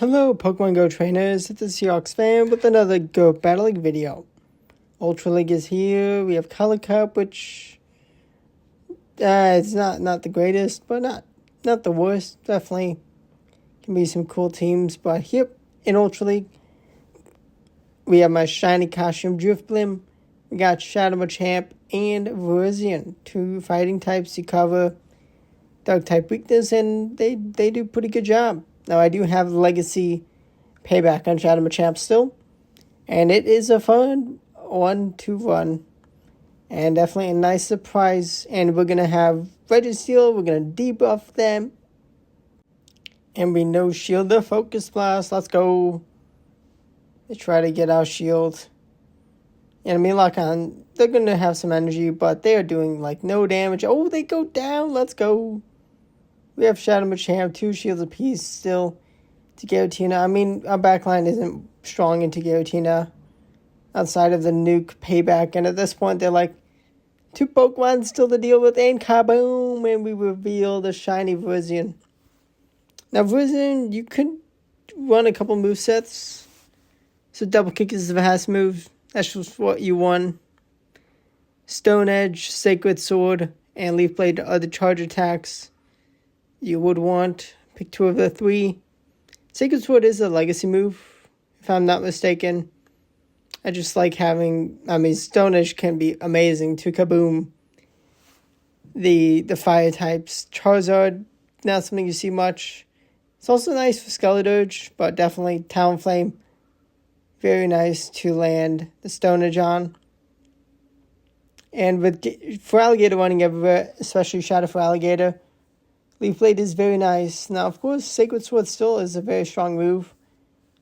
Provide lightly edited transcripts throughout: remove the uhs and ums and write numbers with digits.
Hello, Pokemon Go trainers. It's the Seahawks fan with another Go Battle League video. Ultra League is here. We have Color Cup, which it's not the greatest, but not the worst. Definitely can be some cool teams. But here in Ultra League, we have my shiny costume Drifblim. We got Shadow Machamp and Verzian, two fighting types to cover Dark type weakness, and they do a pretty good job. Now, I do have Legacy Payback on Shadow Machamp still, and it is a fun one to run, and definitely a nice surprise. And we're going to have Registeel, we're going to debuff them, and we know Shield the Focus Blast. Let's go. Let's try to get our Shield. And I mean, lock on, they're going to have some energy, but they are doing like no damage. Oh, they go down. Let's go. We have Shadow Machamp, 2 shields apiece still to Giratina. I mean, our backline isn't strong into Giratina outside of the nuke payback. And at this point, they're like 2 Pokemon still to deal with. And kaboom! And we reveal the shiny Verzian. Now, Verzian, you could run a couple movesets. So Double Kick is the fast move. That's just what you won. Stone Edge, Sacred Sword, and Leaf Blade are the charge attacks you would want. Pick 2 of the 3. Sacred Sword is a legacy move, if I'm not mistaken. I just like having, Stone Edge can be amazing to kaboom the fire types. Charizard, not something you see much. It's also nice for Skeleturge, but definitely Talonflame, very nice to land the Stone Edge on. And with Feraligatr running everywhere, especially Shadow Feraligatr, Leaf Blade is very nice. Now, of course, Sacred Sword still is a very strong move.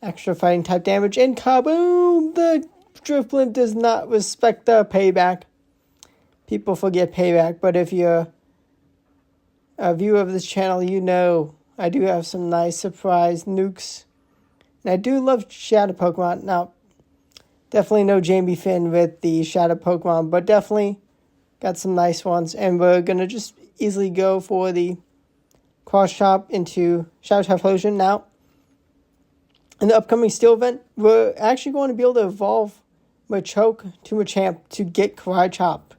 Extra fighting type damage. And kaboom! The Drifblim does not respect the payback. People forget payback, but if you're a viewer of this channel, you know I do have some nice surprise nukes. And I do love Shadow Pokemon. Now, definitely no Jamie Finn with the Shadow Pokemon, but definitely got some nice ones. And we're going to just easily go for the Cross Chop into Shadow Typhlosion. Now, in the upcoming Steel event, we're actually going to be able to evolve Machoke to Machamp to get Karai Chop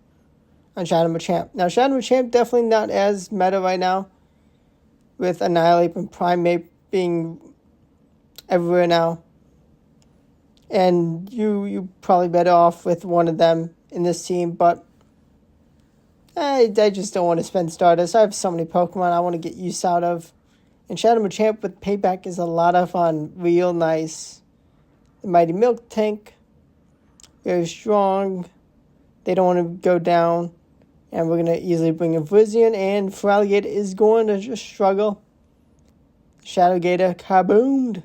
on Shadow Machamp. Now, Shadow Machamp definitely not as meta right now, with Annihilate and Primeape being everywhere now. And you probably better off with one of them in this team, but I just don't want to spend Stardust. I have so many Pokemon I want to get use out of. And Shadow Machamp with Payback is a lot of fun. Real nice. The Mighty Milk Tank. Very strong. They don't want to go down. And we're going to easily bring in Verzian. And Feraligatr is going to just struggle. Shadow Gator kaboomed.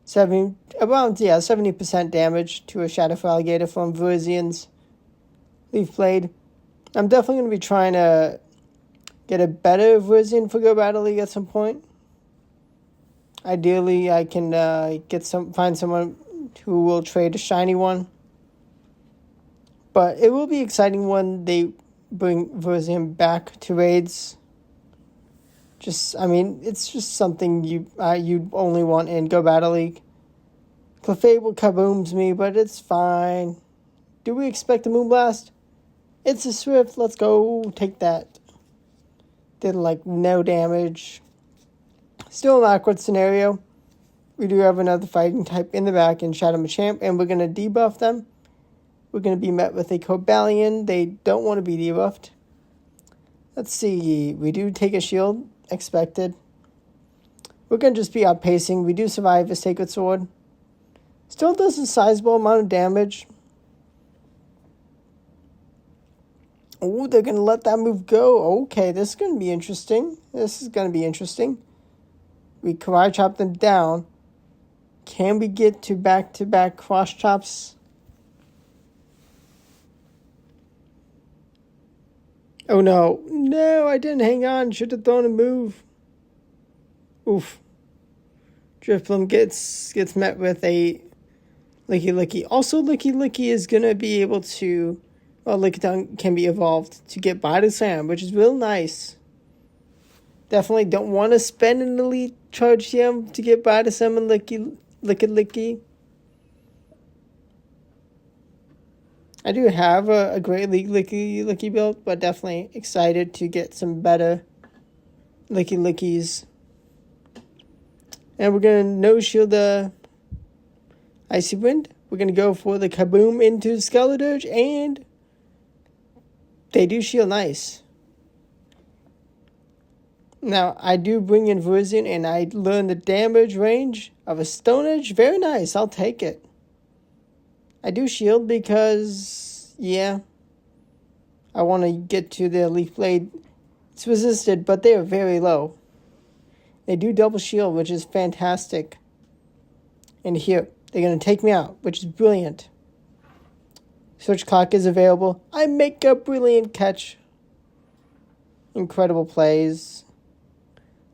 70% damage to a Shadow Feraligatr from Verzian's Leaf Blade. I'm definitely going to be trying to get a better Verzian for Go Battle League at some point. Ideally, I can find someone who will trade a shiny one. But it will be exciting when they bring Verzian back to raids. It's just something you only want in Go Battle League. Clefable kabooms me, but it's fine. Do we expect a Moonblast? It's a Swift. Let's go. Take that. Did no damage. Still an awkward scenario. We do have another fighting type in the back in Shadow Machamp, and we're going to debuff them. We're going to be met with a Cobalion. They don't want to be debuffed. Let's see. We do take a shield. Expected. We're going to just be outpacing. We do survive a Sacred Sword. Still does a sizable amount of damage. Oh, they're going to let that move go. Okay, this is going to be interesting. We Karai Chop them down. Can we get to back-to-back Cross Chops? Oh, no. No, I didn't hang on. Should have thrown a move. Oof. Drifblim gets met with a Licky Licky. Also, Licky Licky is going to be able to... Well, Lickitung can be evolved to get Body Slam, which is real nice. Definitely don't want to spend an Elite charge TM to get by to summon Licky. I do have a Great League Licky build, but definitely excited to get some better Lickies. And we're going to no-shield the Icy Wind. We're going to go for the Kaboom into Skeleturge, and they do shield nice. Now, I do bring in Virizion, and I learn the damage range of a Stone Edge. Very nice. I'll take it. I do shield because, yeah, I want to get to the Leaf Blade. It's resisted, but they are very low. They do double shield, which is fantastic. And here, they're going to take me out, which is brilliant. Search Clock is available. I make a brilliant catch. Incredible plays.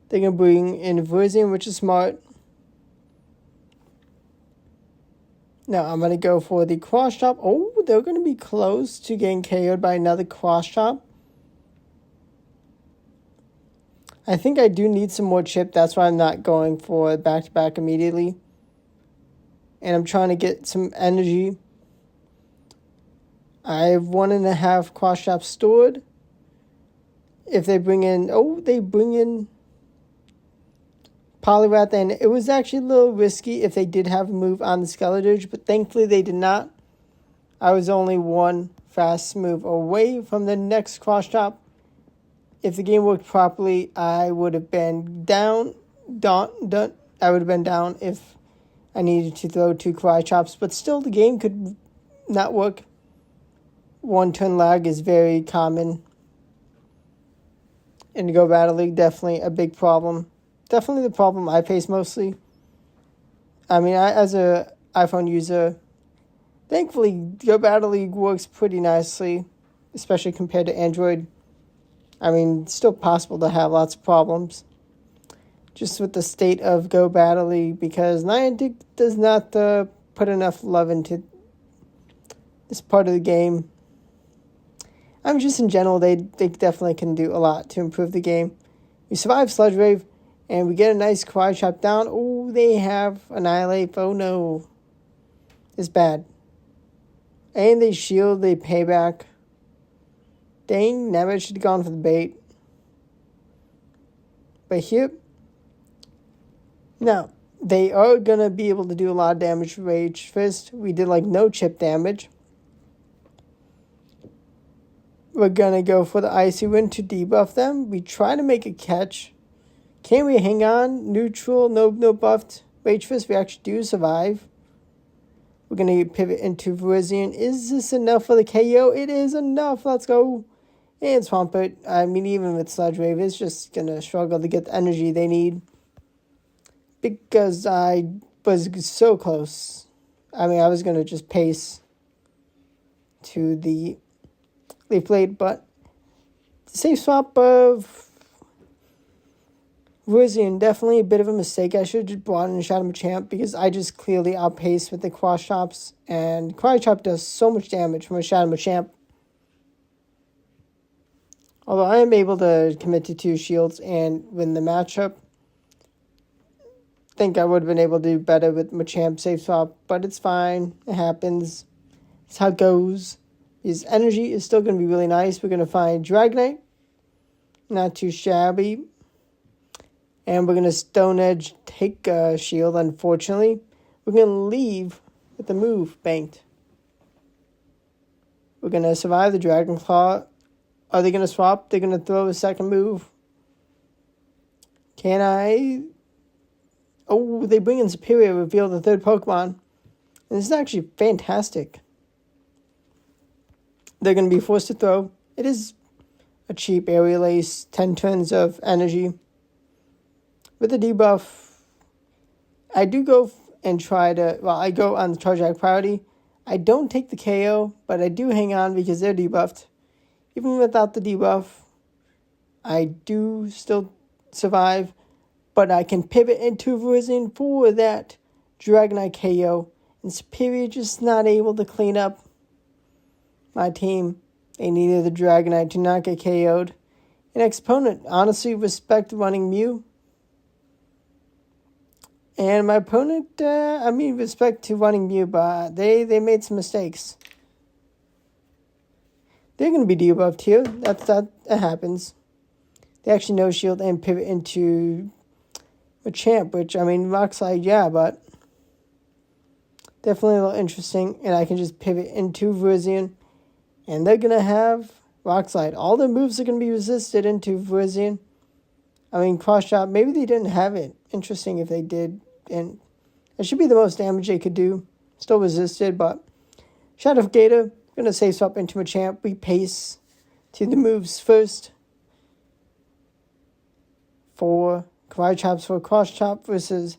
They're going to bring in Virizion, which is smart. Now, I'm going to go for the Cross Chop. Oh, they're going to be close to getting KO'd by another Cross Chop. I think I do need some more chip. That's why I'm not going for back-to-back immediately. And I'm trying to get some energy. I have 1.5 Cross Chops stored. If they bring in... Oh, they bring in Poliwrath. And it was actually a little risky if they did have a move on the Skeleturge. But thankfully they did not. I was only one fast move away from the next Cross Chop. If the game worked properly, I would have been down. I would have been down if I needed to throw 2 Cry Chops. But still, the game could not work. 1-turn lag is very common. In the Go Battle League, definitely a big problem. Definitely the problem I face mostly. I mean, as an iPhone user, thankfully, Go Battle League works pretty nicely, especially compared to Android. I mean, it's still possible to have lots of problems. Just with the state of Go Battle League, because Niantic does not put enough love into this part of the game. I mean, just in general, they definitely can do a lot to improve the game. We survive Sludge Wave, and we get a nice Cry Chop down. Oh, they have Annihilate. Oh, no. It's bad. And they shield, they payback. Dang, never should have gone for the bait. But here, now, they are going to be able to do a lot of damage with Rage Fist. We did like no chip damage. We're going to go for the Icy Wind to debuff them. We try to make a catch. Can we hang on? Neutral, no buffed. Rage Fist, we actually do survive. We're going to pivot into Virizion. Is this enough for the KO? It is enough. Let's go. And Swampert, I mean, even with Sludge Wave, it's just going to struggle to get the energy they need. Because I was so close. I mean, I was going to just pace to the Leaf Blade, but safe swap of Virizion, definitely a bit of a mistake. I should have just brought in Shadow Machamp because I just clearly outpaced with the Cross Chops, and Cry Chop does so much damage from a Shadow Machamp. Although I am able to commit to 2 shields and win the matchup. I think I would have been able to do better with Machamp safe swap, but it's fine. It happens. It's how it goes. His energy is still going to be really nice. We're going to find Dragonite. Not too shabby. And we're going to Stone Edge take a shield, unfortunately. We're going to leave with the move banked. We're going to survive the Dragon Claw. Are they going to swap? They're going to throw a second move. Can I? Oh, they bring in Superior, reveal the 3rd Pokemon. And this is actually fantastic. They're going to be forced to throw. It is a cheap Aerial Ace, 10 turns of energy. With the debuff, I do go and try to, well, I go on the Charge Act priority. I don't take the KO, but I do hang on because they're debuffed. Even without the debuff, I do still survive, but I can pivot into Virizion for that Dragonite KO, and Superior just not able to clean up my team. They needed the Dragonite to not get KO'd. An opponent honestly respect running Mew. And my opponent, respect to running Mew, but they made some mistakes. They're going to be debuffed here. That happens. They actually no shield and pivot into Machamp, which, Rock Slide, yeah, but definitely a little interesting. And I can just pivot into Virizion, and they're going to have Rock Slide. All their moves are going to be resisted into Virizion. Cross Chop, maybe they didn't have it. Interesting if they did. And it should be the most damage they could do. Still resisted, but Shadow Gator, going to safe swap into Machamp. We pace to the moves first. 4 Karate Chops for Cross Chop versus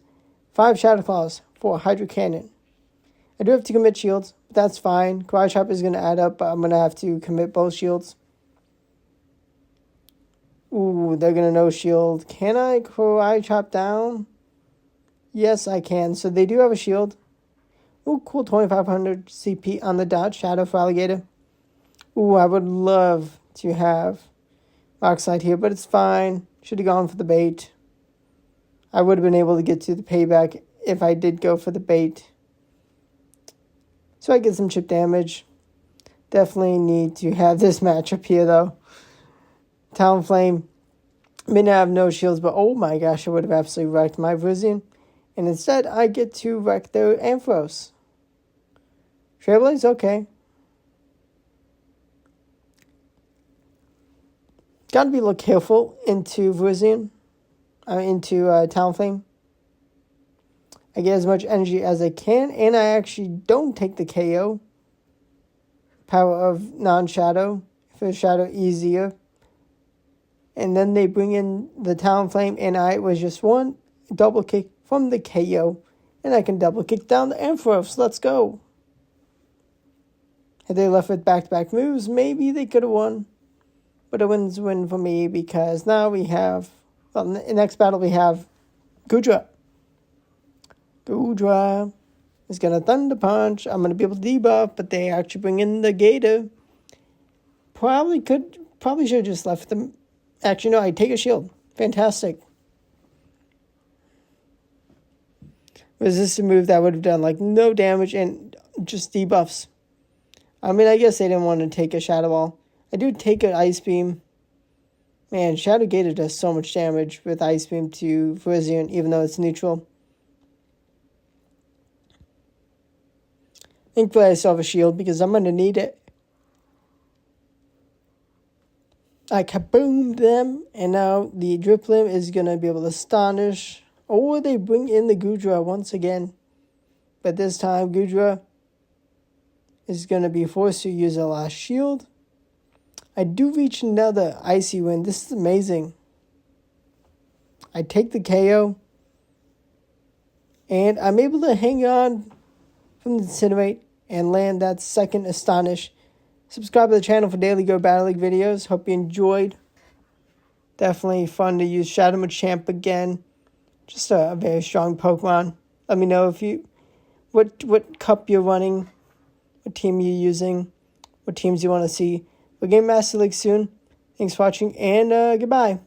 5 Shadow Claws for Hydro Cannon. I do have to commit shields, but that's fine. Karate Chop is going to add up, but I'm going to have to commit both shields. Ooh, they're going to no shield. Can I Karate Chop down? Yes, I can. So they do have a shield. Ooh, cool. 2500 CP on the dot. Shadow for Alligator. Ooh, I would love to have Rock Slide here, but it's fine. Should have gone for the bait. I would have been able to get to the payback if I did go for the bait. So I get some chip damage. Definitely need to have this matchup here, though. Talonflame may not have no shields, but oh my gosh, I would have absolutely wrecked my Virizion. And instead, I get to wreck their Ampharos. Trailblaze, okay. Gotta be a little careful into Virizion. Into Talonflame. I get as much energy as I can, and I actually don't take the KO. Power of non-shadow. For shadow, easier. And then they bring in the Talonflame, and I was just one double kick from the KO. And I can double kick down the Ampharos. Let's go. Had they left with back-to-back moves, maybe they could have won. But a win's a win for me because now we have... Well, in the next battle we have Goodra. Goodra is going to Thunder Punch. I'm going to be able to debuff, but they actually bring in the Gator. Probably should have just left them. Actually, no, I take a shield. Fantastic. Resist a move that would have done like no damage and just debuffs. I guess they didn't want to take a Shadow Ball. I do take an Ice Beam. Man, Shadow Gator does so much damage with Ice Beam to Virizion, even though it's neutral. Thankfully, I still have a shield because I'm going to need it. I kaboomed them, and now the Driplim is going to be able to astonish. Or they bring in the Goodra once again. But this time, Goodra is going to be forced to use a last shield. I do reach another Icy Wind. This is amazing. I take the KO. And I'm able to hang on from the Incinerate and land that second Astonish. Subscribe to the channel for daily Go Battle League videos. Hope you enjoyed. Definitely fun to use Shadow Machamp again. Just a very strong Pokemon. Let me know if what cup you're running, what team you're using, what teams you want to see. We'll Game Master League soon. Thanks for watching, and goodbye.